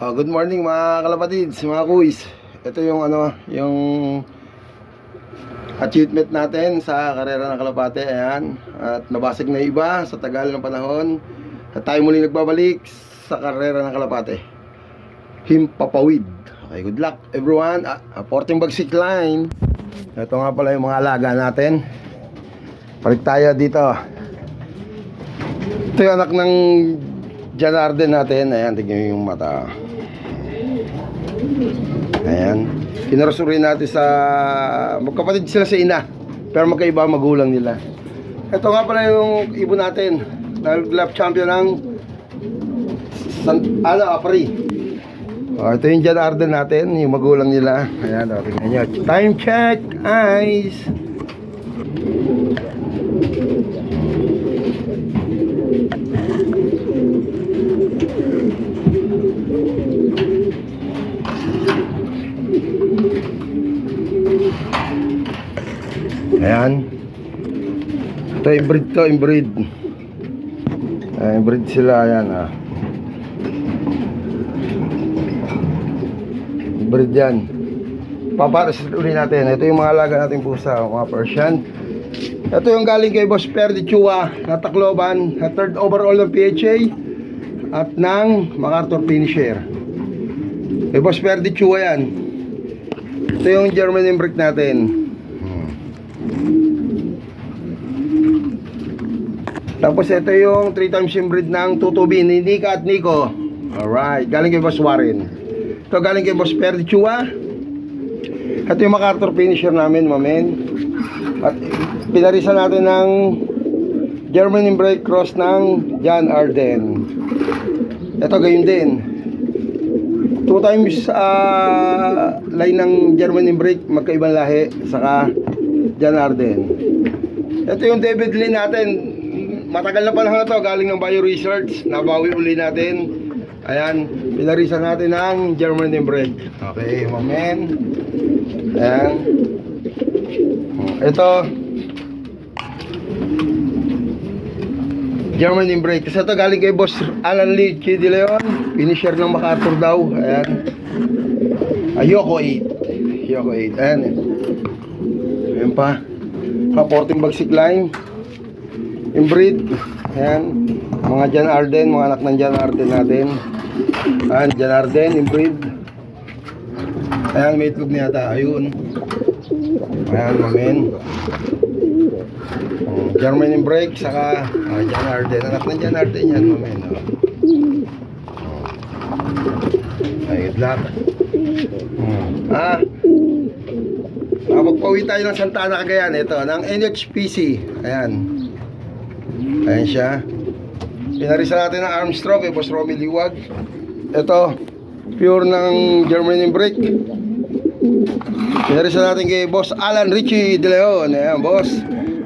Good morning mga kalapatids, mga kuis. Ito yung yung achievement natin sa karera ng kalapate. Ayan. At nabasag na iba sa tagal ng panahon. At tayo muli nagbabalik sa karera ng kalapate. Himpapawid. Okay, good luck everyone. Porting bagsik line. Ito nga pala yung mga alaga natin. Balik tayo dito. Ito yung anak ng John Arden natin. Ayan, tignan yung mata. Ayan. Kinarasurin natin sa magkapatid sila sa ina, pero magkaiba magulang nila. Ito nga pala yung ibon natin, lap champion ng Apari. Ito yung John Arden natin, yung magulang nila. Ayan, tingnan nyo. Time check, eyes. Ayan. Ito inbreed to, inbreed. Inbreed sila, ayan Inbreed yan. Paparas ulit natin. Ito yung mga alaga nating pusa, mga Persian. Ito yung galing kay Boss Perdi Chua na Tacloban, na third overall ng PHA at ng MacArthur Finisher. Kay Boss Perdi Chua yan. Ito yung German inbreed natin. Tapos ito yung 3 times inbreed ng Tutubi ni Nika at Nico. Alright, galing kay Boss Warren. Ito galing kay Boss Perdi Chua. Ito yung MacArthur Finisher namin, mamen. At pinarisan natin ng German inbreed cross ng John Arden. Ito gayon din. 2 times line ng German inbreed, magkaibang lahi, saka John Arden. Ito yung David Lee natin. Matagal na panahon na to, galing ng Bio Research. Nabawi uli natin. Ayan, pinarisan natin ng German inbreed. Okay, mamen. Ayan. Ito German inbreed. Kasi ito galing kay Boss Alan Lee De Leon. Finisher ng MacArthur daw. Ayan. Yoko 8. Yoko 8. Ayan. Ayan pa. Porting bagsik line. Inbreed. Ayan. Mga John Arden, mga anak ng John Arden natin. Ayan, John Arden, inbreed. Ayan, may itlog niya ata. Ayun. Ayan, mamen. German inbreed, saka John Arden. Anak ng John Arden yan, mamen. Ay, good luck. Magpauwi tayo ng Santa Ana, Cagayan. Ito, ng NHPC. Ayan. Ayan siya. Pinarisa natin ng Armstrong kay Boss Romy Liwag. Ito, pure ng German inbreed. Pinarisa natin kay Boss Alan Richie De Leon. Ayan, boss.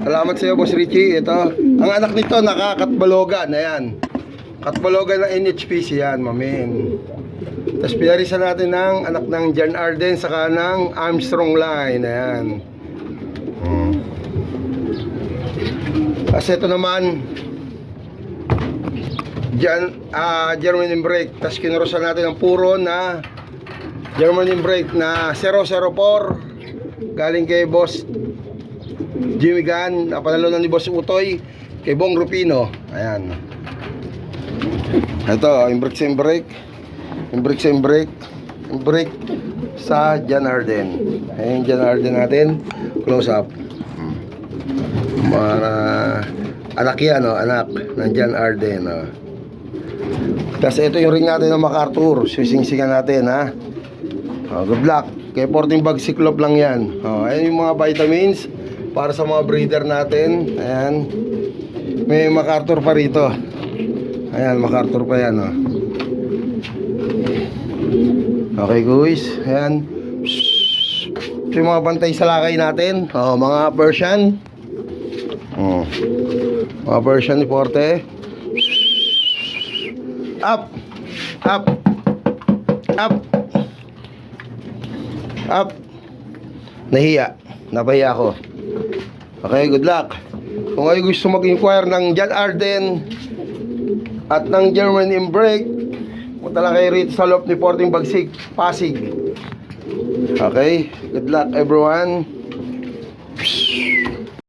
Salamat sa iyo, Boss Richie. Ito, ang anak nito nakakatbalogan. Ayan. Katbalogan ng NHPC yan, mamin. Tapos pinarisa natin ng anak ng John Arden saka ng Armstrong line. Ayan. Kasi ito naman German inbreed. Tapos kinurusan natin ang puro na German inbreed na 004 galing kay Boss Jimmy Gunn. Napanalo na ni Boss Utoy kay Bong Rupino. Ayan. Ito, inbreed sa inbreed. Inbreed sa inbreed. Inbreed sa John Arden. Ayan, John Arden natin. Close up. Mga anak yan, anak ng John Arden. Kasi ito yung ring natin ng MacArthur. Sising-singan natin, ha. Good luck. Kaya porting bagsik loob lang yan. Ayan yung mga vitamins para sa mga breeder natin. Ayan. May MacArthur pa rito. Ayan, MacArthur pa yan, Okay, guys. Ayan. Ito yung mga bantay sa lakay natin. Mga Persian. Mga Persian ni Porte. Up. Up. Up. Up. Nahiya. Napahiya ako. Okay, good luck. Kung kayo gusto mag-inquire ng John Arden at ng German inbreed, Punta lang kayo rito sa loob ni Porting Bagsig, Pasig. Okay, good luck everyone.